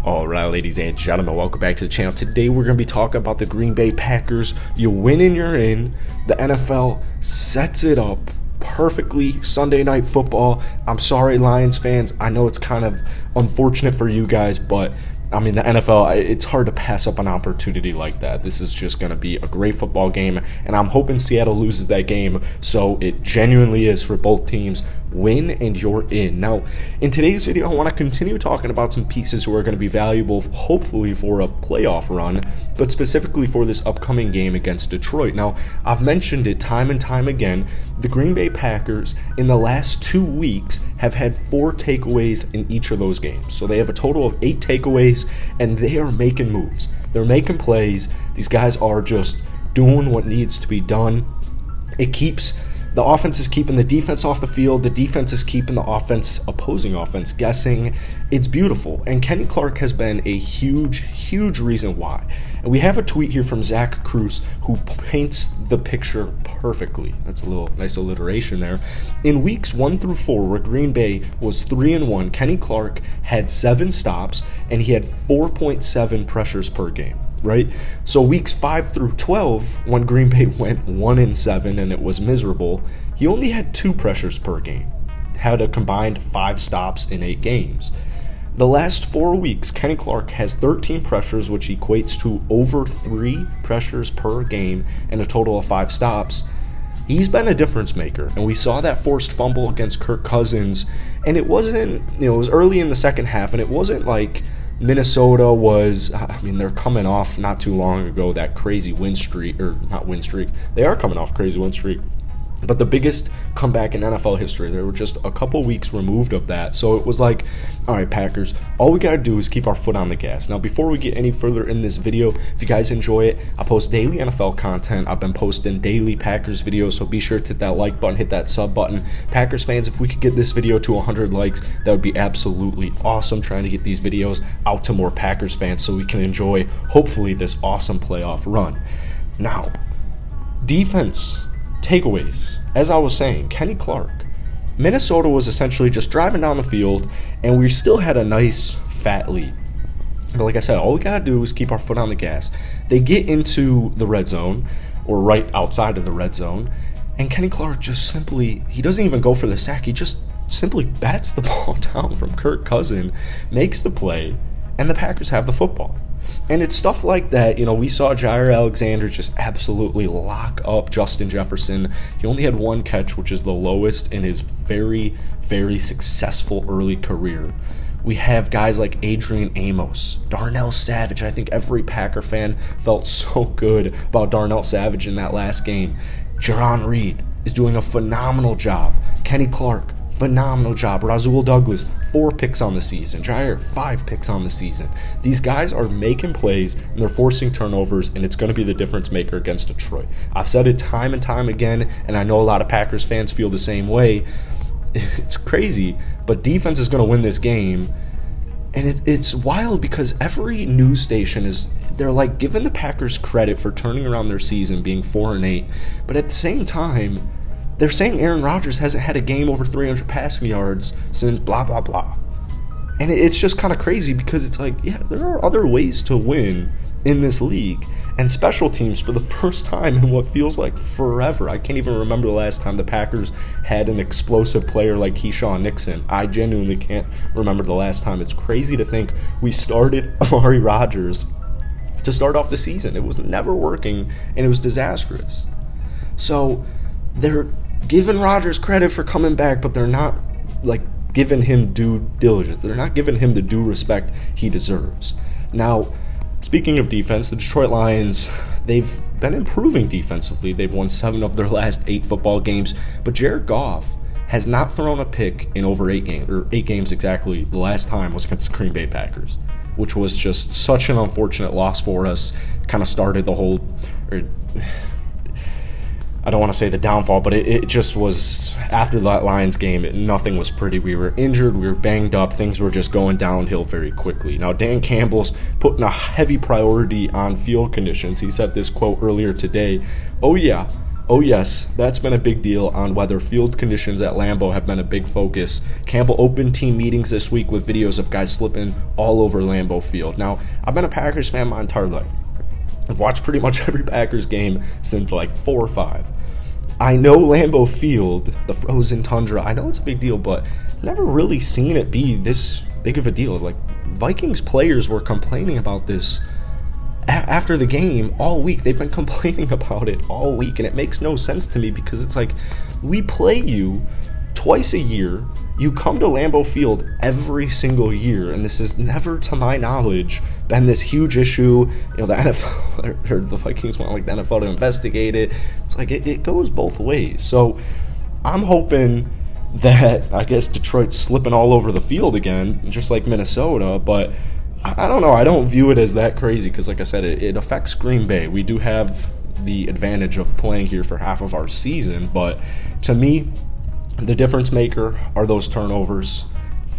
Alright, ladies and gentlemen, welcome back to the channel. Today we're going to be talking about the Green Bay Packers. You win and you're in. The NFL sets it up perfectly. Sunday Night Football. I'm sorry, Lions fans. I know it's kind of unfortunate for you guys, but I mean, the NFL, it's hard to pass up an opportunity like that. This is just going to be a great football game, and I'm hoping Seattle loses that game, so it genuinely is for both teams. Win and you're in. Now, in today's video, I want to continue talking about some pieces who are going to be valuable, hopefully, for a playoff run, but specifically for this upcoming game against Detroit. Now, I've mentioned it time and time again. The Green Bay Packers, in the last 2 weeks, have had 4 takeaways in each of those games. So they have a total of 8 takeaways, and they are making moves. They're making plays. These guys are just doing what needs to be done. The offense is keeping the defense off the field. The defense is keeping the opposing offense guessing. It's beautiful. And Kenny Clark has been a huge reason why. And we have a tweet here from Zach Cruz who paints the picture perfectly. That's a little nice alliteration there. In weeks 1 through 4, where Green Bay was 3-1, Kenny Clark had 7 stops and he had 4.7 pressures per game. Right? So weeks 5 through 12, when Green Bay went 1-7 and it was miserable, he only had 2 pressures per game. Had a combined 5 stops in 8 games. The last 4 weeks, Kenny Clark has 13 pressures, which equates to over 3 pressures per game and a total of 5 stops. He's been a difference maker, and we saw that forced fumble against Kirk Cousins, and it wasn't, it was early in the second half, and it wasn't like Minnesota was, they're coming off not too long ago that crazy win streak, or not win streak, they are coming off crazy win streak, but the biggest comeback in NFL history. They were just a couple weeks removed of that. So it was like, all right, Packers, all we got to do is keep our foot on the gas. Now, before we get any further in this video, if you guys enjoy it, I post daily NFL content. I've been posting daily Packers videos, so be sure to hit that like button, hit that sub button. Packers fans, if we could get this video to 100 likes, that would be absolutely awesome. Trying to get these videos out to more Packers fans so we can enjoy, hopefully, this awesome playoff run. Now, defense. Takeaways. As I was saying, Kenny Clark. Minnesota was essentially just driving down the field, and we still had a nice fat lead. But like I said, all we gotta do is keep our foot on the gas. They get into the red zone, or right outside of the red zone, and Kenny Clark just simply, he doesn't even go for the sack, he just simply bats the ball down from Kirk Cousins, makes the play, and the Packers have the football. And it's stuff like that, we saw Jaire Alexander just absolutely lock up Justin Jefferson. He only had 1 catch, which is the lowest in his very successful early career. We have guys like Adrian Amos, Darnell Savage. I think every Packer fan felt so good about Darnell Savage in that last game. Jarran Reed is doing a phenomenal job. Kenny Clark, phenomenal job. Rasul Douglas, 4 picks on the season. Jaire, 5 picks on the season. These guys are making plays and they're forcing turnovers, and it's going to be the difference maker against Detroit. I've said it time and time again, and I know a lot of Packers fans feel the same way. It's crazy, but defense is going to win this game. And it's wild because every news station they're like giving the Packers credit for turning around their season, being 4-8, but at the same time, they're saying Aaron Rodgers hasn't had a game over 300 passing yards since blah, blah, blah. And it's just kind of crazy because it's like, yeah, there are other ways to win in this league. And special teams, for the first time in what feels like forever. I can't even remember the last time the Packers had an explosive player like Keyshawn Nixon. I genuinely can't remember the last time. It's crazy to think we started Amari Rodgers to start off the season. It was never working, and it was disastrous. So they're giving Rodgers credit for coming back, but they're not giving him due diligence. They're not giving him the due respect he deserves. Now, speaking of defense, the Detroit Lions, they've been improving defensively. They've won 7 of their last 8 football games, but Jared Goff has not thrown a pick in over 8 games, or 8 games exactly. The last time was against the Green Bay Packers, which was just such an unfortunate loss for us. Kind of started the whole, I don't want to say the downfall, but it just was, after that Lions game, nothing was pretty. We were injured, we were banged up, things were just going downhill very quickly. Now, Dan Campbell's putting a heavy priority on field conditions. He said this quote earlier today, oh yeah, Oh yes, that's been a big deal on whether field conditions at Lambeau have been a big focus. Campbell opened team meetings this week with videos of guys slipping all over Lambeau Field. Now, I've been a Packers fan my entire life. I've watched pretty much every Packers game since like 4 or 5. I know Lambeau Field, the frozen tundra, I know it's a big deal, but I've never really seen it be this big of a deal. Like, Vikings players were complaining about this after the game all week. They've been complaining about it all week, and it makes no sense to me because it's like, we play you twice a year. You come to Lambeau Field every single year, and this has never, to my knowledge, been this huge issue. You know, the NFL or the Vikings want like the NFL to investigate it. It's like it goes both ways. So I'm hoping that, I guess, Detroit's slipping all over the field again, just like Minnesota, but I don't know. I don't view it as that crazy because, like I said, it affects Green Bay. We do have the advantage of playing here for half of our season, but to me, the difference maker are those turnovers.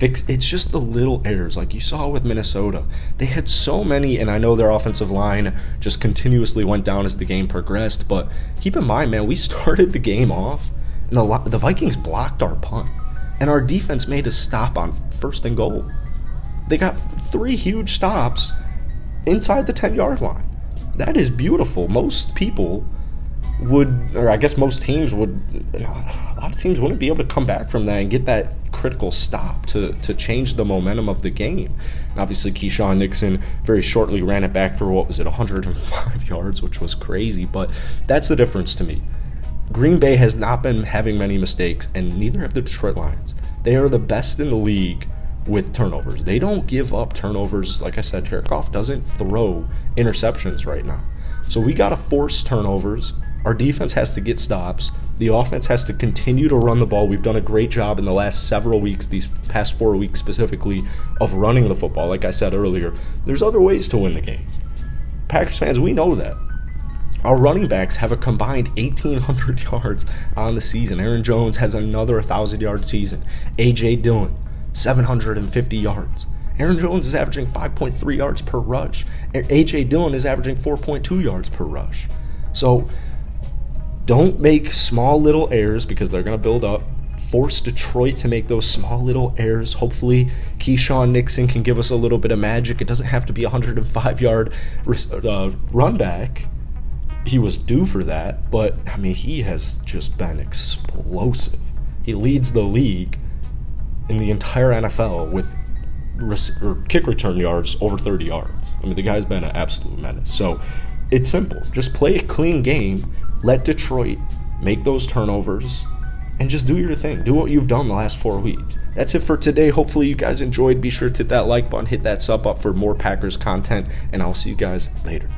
It's just the little errors, like you saw with Minnesota. They had so many, and I know their offensive line just continuously went down as the game progressed, but keep in mind, man, we started the game off, and the Vikings blocked our punt, and our defense made a stop on 1st and goal. They got 3 huge stops inside the 10-yard line. That is beautiful. Most people would, or I guess most teams would, a lot of teams wouldn't be able to come back from that and get that critical stop to change the momentum of the game. And obviously, Keyshawn Nixon very shortly ran it back for, 105 yards, which was crazy, but that's the difference to me. Green Bay has not been having many mistakes, and neither have the Detroit Lions. They are the best in the league with turnovers. They don't give up turnovers. Like I said, Jared Goff doesn't throw interceptions right now. So we got to force turnovers. Our defense has to get stops. The offense has to continue to run the ball. We've done a great job in the last several weeks, these past 4 weeks specifically, of running the football. Like I said earlier, there's other ways to win the games. Packers fans, we know that. Our running backs have a combined 1,800 yards on the season. Aaron Jones has another 1,000-yard season. A.J. Dillon, 750 yards. Aaron Jones is averaging 5.3 yards per rush. A.J. Dillon is averaging 4.2 yards per rush. So don't make small little errors because they're going to build up. Force Detroit to make those small little errors. Hopefully, Keyshawn Nixon can give us a little bit of magic. It doesn't have to be a 105-yard run back. He was due for that, but, I mean, he has just been explosive. He leads the league in the entire NFL with kick return yards over 30 yards. I mean, the guy's been an absolute menace. So it's simple. Just play a clean game. Let Detroit make those turnovers and just do your thing. Do what you've done the last 4 weeks. That's it for today. Hopefully you guys enjoyed. Be sure to hit that like button, hit that sub up for more Packers content, and I'll see you guys later.